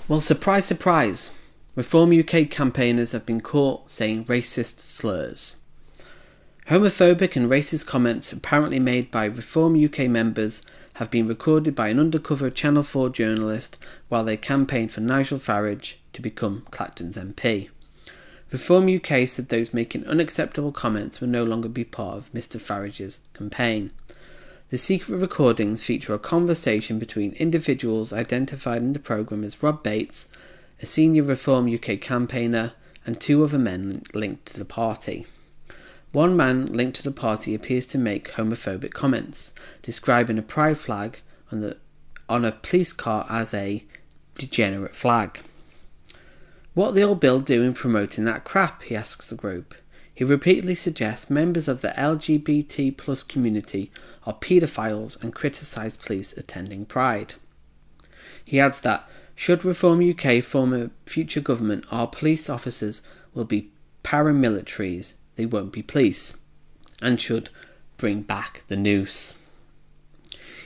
Well, surprise, surprise. Reform UK campaigners have been caught saying racist slurs. Homophobic and racist comments apparently made by Reform UK members have been recorded by an undercover Channel 4 journalist while they campaigned for Nigel Farage to become Clacton's MP. Reform UK said those making unacceptable comments will no longer be part of Mr Farage's campaign. The secret recordings feature a conversation between individuals identified in the programme as Rob Bates, a senior Reform UK campaigner, and two other men linked to the party. One man linked to the party appears to make homophobic comments, describing a pride flag on a police car as a degenerate flag. What the old Bill doing promoting that crap, he asks the group. He repeatedly suggests members of the LGBT plus community are paedophiles and criticise police attending Pride. He adds that, should Reform UK form a future government, our police officers will be paramilitaries, they won't be police, and should bring back the noose.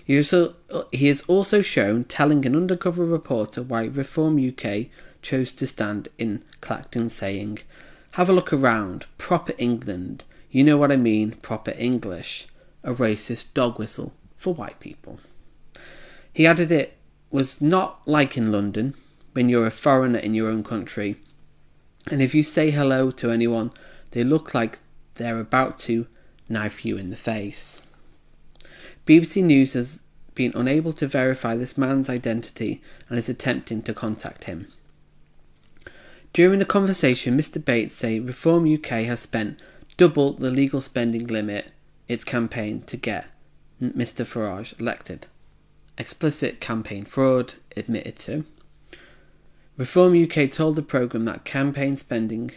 He is also shown telling an undercover reporter why Reform UK chose to stand in Clacton, saying, "Have a look around, proper England, you know what I mean, proper English, a racist dog whistle for white people." He added it was not like in London, when you're a foreigner in your own country, and if you say hello to anyone, they look like they're about to knife you in the face. BBC News has been unable to verify this man's identity and is attempting to contact him. During the conversation, Mr Bates said Reform UK has spent double the legal spending limit its campaign to get Mr Farage elected. Explicit campaign fraud admitted to. Reform UK told the programme that campaign spending,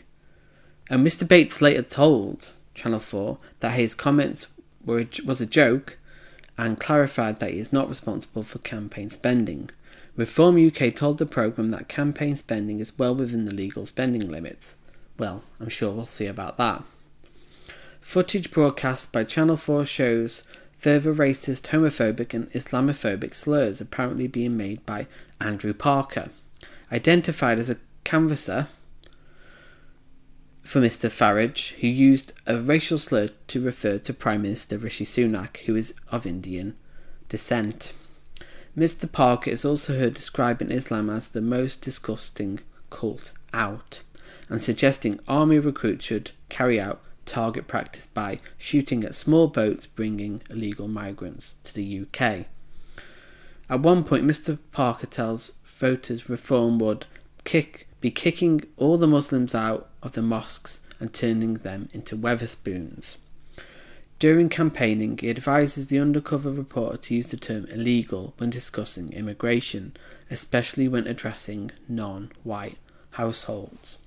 and Mr Bates later told Channel 4 that his comments was a joke and clarified that he is not responsible for campaign spending. Reform UK told the programme that campaign spending is well within the legal spending limits. Well, I'm sure we'll see about that. Footage broadcast by Channel 4 shows further racist, homophobic and Islamophobic slurs apparently being made by Andrew Parker, identified as a canvasser for Mr Farage, who used a racial slur to refer to Prime Minister Rishi Sunak, who is of Indian descent. Mr Parker is also heard describing Islam as the most disgusting cult out, and suggesting army recruits should carry out target practice by shooting at small boats bringing illegal migrants to the UK. At one point, Mr Parker tells voters Reform would be kicking all the Muslims out of the mosques and turning them into Wetherspoons. During campaigning, he advises the undercover reporter to use the term illegal when discussing immigration, especially when addressing non-white households.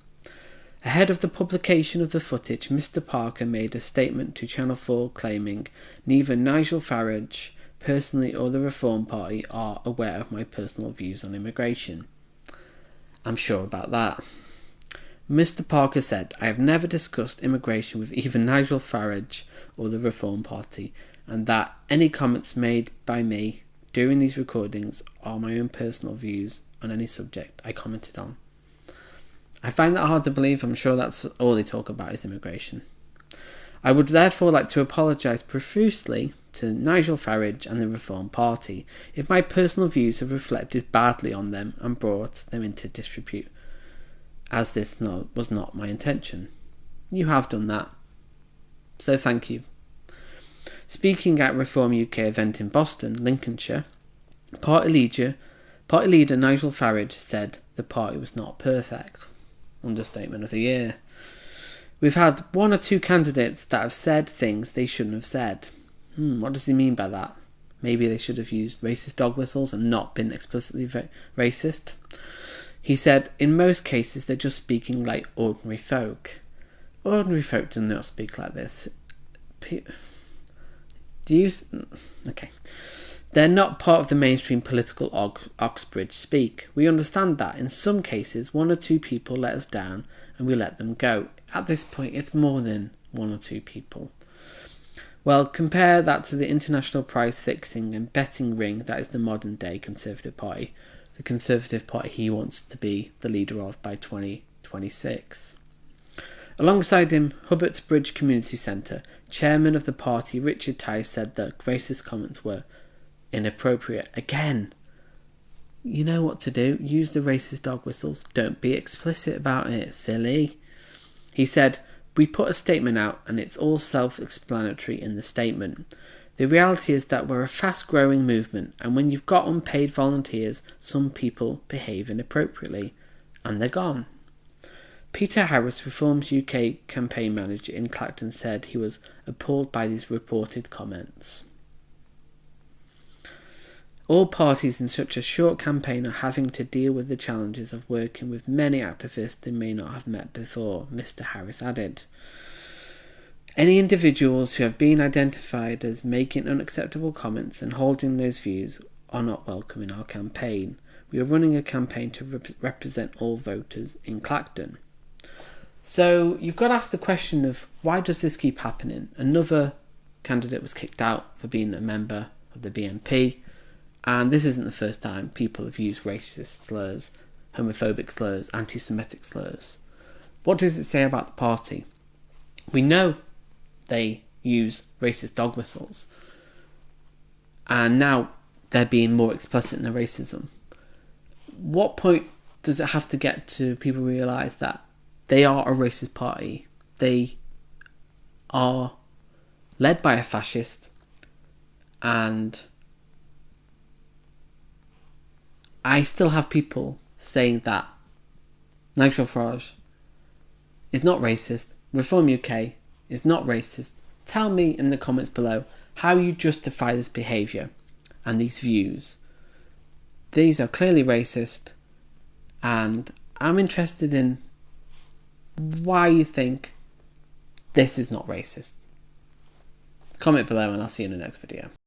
Ahead of the publication of the footage, Mr Parker made a statement to Channel 4 claiming neither Nigel Farage personally or the Reform Party are aware of my personal views on immigration. I'm sure about that. Mr Parker said, "I have never discussed immigration with either Nigel Farage or the Reform Party, and that any comments made by me during these recordings are my own personal views on any subject I commented on." I find that hard to believe. I'm sure that's all they talk about is immigration. I would therefore like to apologise profusely to Nigel Farage and the Reform Party if my personal views have reflected badly on them and brought them into disrepute, as this was not my intention. You have done that, so thank you. Speaking at Reform UK event in Boston, Lincolnshire, party leader Nigel Farage said the party was not perfect. Understatement of the year. We've had one or two candidates that have said things they shouldn't have said. What does he mean by that? Maybe they should have used racist dog whistles and not been explicitly racist. He said, in most cases they're just speaking like ordinary folk. Ordinary folk do not speak like this. Okay. They're not part of the mainstream political Oxbridge speak. We understand that. In some cases, one or two people let us down and we let them go. At this point, it's more than one or two people. Well, compare that to the international prize fixing and betting ring that is the modern day Conservative Party. the Conservative Party he wants to be the leader of by 2026. Alongside him, Hubbart's Bridge Community Centre chairman of the party Richard Tice said that racist comments were inappropriate. Again, you know what to do. Use the racist dog whistles. Don't be explicit about it. Silly. He said, "We put a statement out and it's all self-explanatory in the statement. The reality is that we're a fast-growing movement, and when you've got unpaid volunteers, some people behave inappropriately, and they're gone." Peter Harris, Reform's UK campaign manager in Clacton, said he was appalled by these reported comments. All parties in such a short campaign are having to deal with the challenges of working with many activists they may not have met before, Mr. Harris added. Any individuals who have been identified as making unacceptable comments and holding those views are not welcome in our campaign. We are running a campaign to represent all voters in Clacton. So you've got to ask the question of, why does this keep happening? Another candidate was kicked out for being a member of the BNP, and this isn't the first time people have used racist slurs, homophobic slurs, anti-Semitic slurs. What does it say about the party? We know they use racist dog whistles, and now they're being more explicit in their racism. What point does it have to get to people realise that they are a racist party? They are led by a fascist, and I still have people saying that Nigel Farage is not racist, Reform UK is not racist. Tell me in the comments below how you justify this behaviour and these views. These are clearly racist, and I'm interested in why you think this is not racist. Comment below and I'll see you in the next video.